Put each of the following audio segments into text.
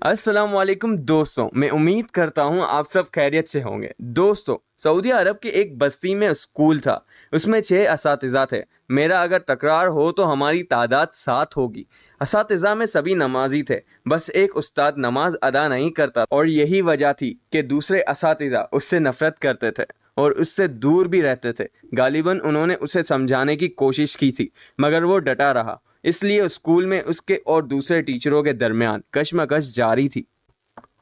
अस्सलाम वालेकुम दोस्तों, मैं उम्मीद करता हूँ आप सब खैरियत से होंगे। दोस्तों, सऊदी अरब के एक बस्ती में स्कूल था। उसमें 6 असातिज़ा थे। मेरा अगर तकरार हो तो हमारी तादाद 7 होगी। असातिज़ा में सभी नमाजी थे, बस एक उस्ताद नमाज अदा नहीं करता और यही वजह थी कि दूसरे असातिज़ा उससे नफरत करते थे और उससे दूर भी रहते थे। गालिबन उन्होंने उसे समझाने की कोशिश की थी, मगर वो डटा रहा। इसलिए स्कूल में उसके और दूसरे टीचरों के दरमियान कशमकश जारी थी।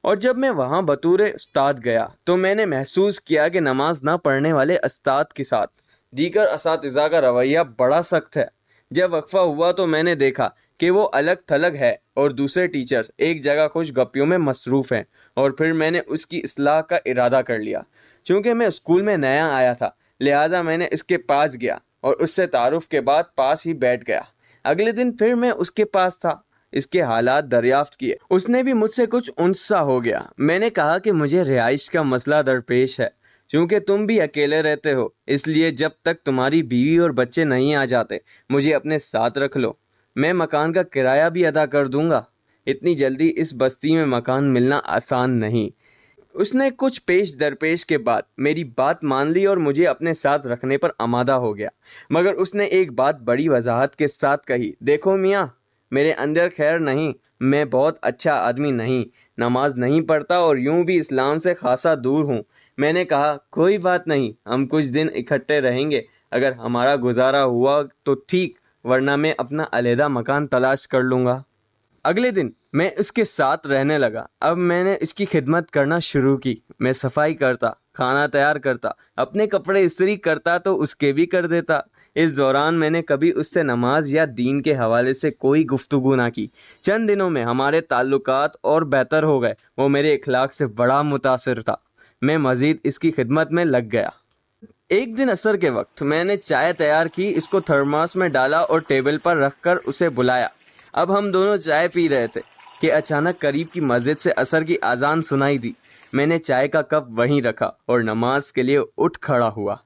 और जब मैं वहां बतौर उस्ताद गया तो मैंने महसूस किया कि नमाज ना पढ़ने वाले उस्ताद के साथ दीगर असातिज़ा का रवैया बड़ा सख्त है। जब वक्फा हुआ तो मैंने देखा कि वो अलग थलग है और दूसरे टीचर एक जगह खुश गप्पियों में मसरूफ हैं। और फिर मैंने उसकी इस्लाह का इरादा कर लिया। चूंकि मैं स्कूल में नया आया था, लिहाजा मैंने इसके पास गया और उससे तारुफ के बाद पास ही बैठ गया। अगले दिन फिर मैं उसके पास था, इसके हालात दरियाफ्त किए। उसने भी मुझसे कुछ उनसा हो गया। मैंने कहा कि मुझे रिहाइश का मसला दरपेश है, क्योंकि तुम भी अकेले रहते हो, इसलिए जब तक तुम्हारी बीवी और बच्चे नहीं आ जाते मुझे अपने साथ रख लो। मैं मकान का किराया भी अदा कर दूंगा। इतनी जल्दी इस बस्ती में मकान मिलना आसान नहीं। उसने कुछ पेश दरपेश के बाद मेरी बात मान ली और मुझे अपने साथ रखने पर आमादा हो गया। मगर उसने एक बात बड़ी वजाहत के साथ कही, देखो मियाँ, मेरे अंदर खैर नहीं, मैं बहुत अच्छा आदमी नहीं, नमाज नहीं पढ़ता और यूं भी इस्लाम से खासा दूर हूँ। मैंने कहा, कोई बात नहीं, हम कुछ दिन इकट्ठे रहेंगे। अगर हमारा गुजारा हुआ तो ठीक, वरना मैं अपना अलहदा मकान तलाश कर लूँगा। अगले दिन मैं उसके साथ रहने लगा। अब मैंने इसकी खिदमत करना शुरू की। मैं सफाई करता, खाना तैयार करता, अपने कपड़े इस्त्री करता तो उसके भी कर देता। इस दौरान मैंने कभी उससे नमाज या दीन के हवाले से कोई गुफ्तगू ना की। चंद दिनों में हमारे ताल्लुकात और बेहतर हो गए। वो मेरे इखलाक से बड़ा मुतासिर था। मैं मजीद इसकी खिदमत में लग गया। एक दिन असर के वक्त मैंने चाय तैयार की, इसको थर्मास में डाला और टेबल पर रखकर उसे बुलाया। अब हम दोनों चाय पी रहे थे कि अचानक करीब की मस्जिद से असर की आजान सुनाई दी। मैंने चाय का कप वहीं रखा और नमाज के लिए उठ खड़ा हुआ।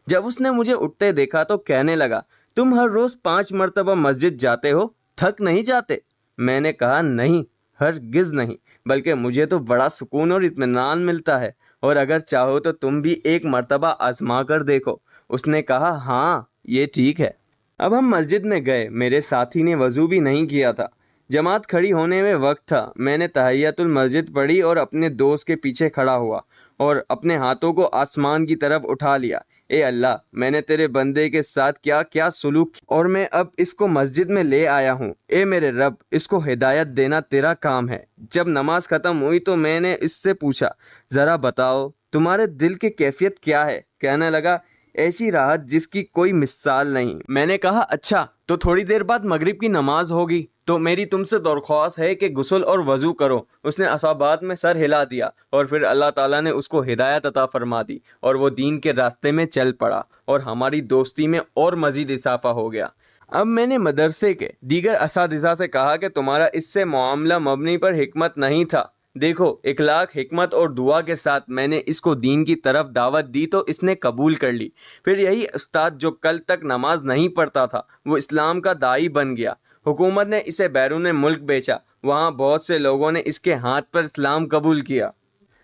जब उसने मुझे उठते देखा तो कहने लगा, तुम हर रोज 5 मरतबा मस्जिद जाते हो, थक नहीं जाते? मैंने कहा, नहीं, हरगिज नहीं, बल्कि मुझे तो बड़ा सुकून और इत्मीनान मिलता है, और अगर चाहो तो तुम भी एक मर्तबा आजमा कर देखो। उसने कहा, हाँ, ये ठीक है। अब हम मस्जिद में गए। मेरे साथी ने वजू भी नहीं किया था। जमात खड़ी होने में वक्त था। मैंने तहियतुल मस्जिद पढ़ी और अपने दोस्त के पीछे खड़ा हुआ और अपने हाथों को आसमान की तरफ उठा लिया। ए अल्लाह, मैंने तेरे बंदे के साथ क्या क्या सुलूक किया और मैं अब इसको मस्जिद में ले आया हूँ। ए मेरे रब, इसको हिदायत देना तेरा काम है। जब नमाज खत्म हुई तो मैंने इससे पूछा, जरा बताओ तुम्हारे दिल की कैफियत क्या है? कहने लगा, ऐसी राहत जिसकी कोई मिसाल नहीं। मैंने कहा, अच्छा, तो थोड़ी देर बाद मगरिब की नमाज होगी, तो मेरी तुमसे दरख्वास्त है कि गुस्ल और वजू करो। उसने असाबात में सर हिला दिया और फिर अल्लाह ताला ने उसको हिदायत अता फरमा दी और वो दीन के रास्ते में चल पड़ा और हमारी दोस्ती में और मजीद इजाफा हो गया। अब मैंने मदरसे के दीगर असातिज़ा से कहा कि तुम्हारा इससे मामला मबनी पर हिकमत नहीं था। देखो, इखलाक, हिकमत और दुआ के साथ मैंने इसको दीन की तरफ दावत दी तो इसने कबूल कर ली। फिर यही उस्ताद जो कल तक नमाज नहीं पढ़ता था, वो इस्लाम का दाई बन गया। हुकूमत ने इसे बैरून मुल्क बेचा। वहाँ बहुत से लोगों ने इसके हाथ पर इस्लाम कबूल किया।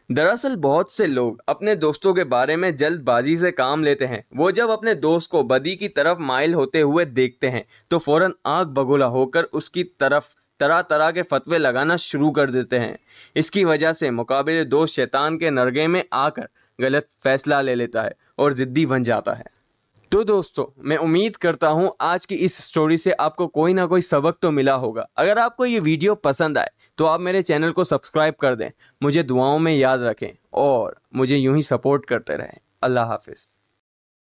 दरअसल बहुत से लोग अपने दोस्तों के बारे में जल्दबाजी से काम लेते हैं। वो जब अपने दोस्त को बदी की तरफ माइल होते हुए देखते हैं तो फौरन आग बगोला होकर उसकी तरफ तरह तरह के फतवे लगाना शुरू कर देते हैं। इसकी वजह से मुकाबिले दोस्त शैतान के नरगे में आकर गलत फैसला ले लेता है और जिद्दी बन जाता है। तो दोस्तों, मैं उम्मीद करता हूँ आज की इस स्टोरी से आपको कोई ना कोई सबक तो मिला होगा। अगर आपको ये वीडियो पसंद आए तो आप मेरे चैनल को सब्सक्राइब कर दें, मुझे दुआओं में याद रखें और मुझे यूं ही सपोर्ट करते रहें। अल्लाह हाफिज़।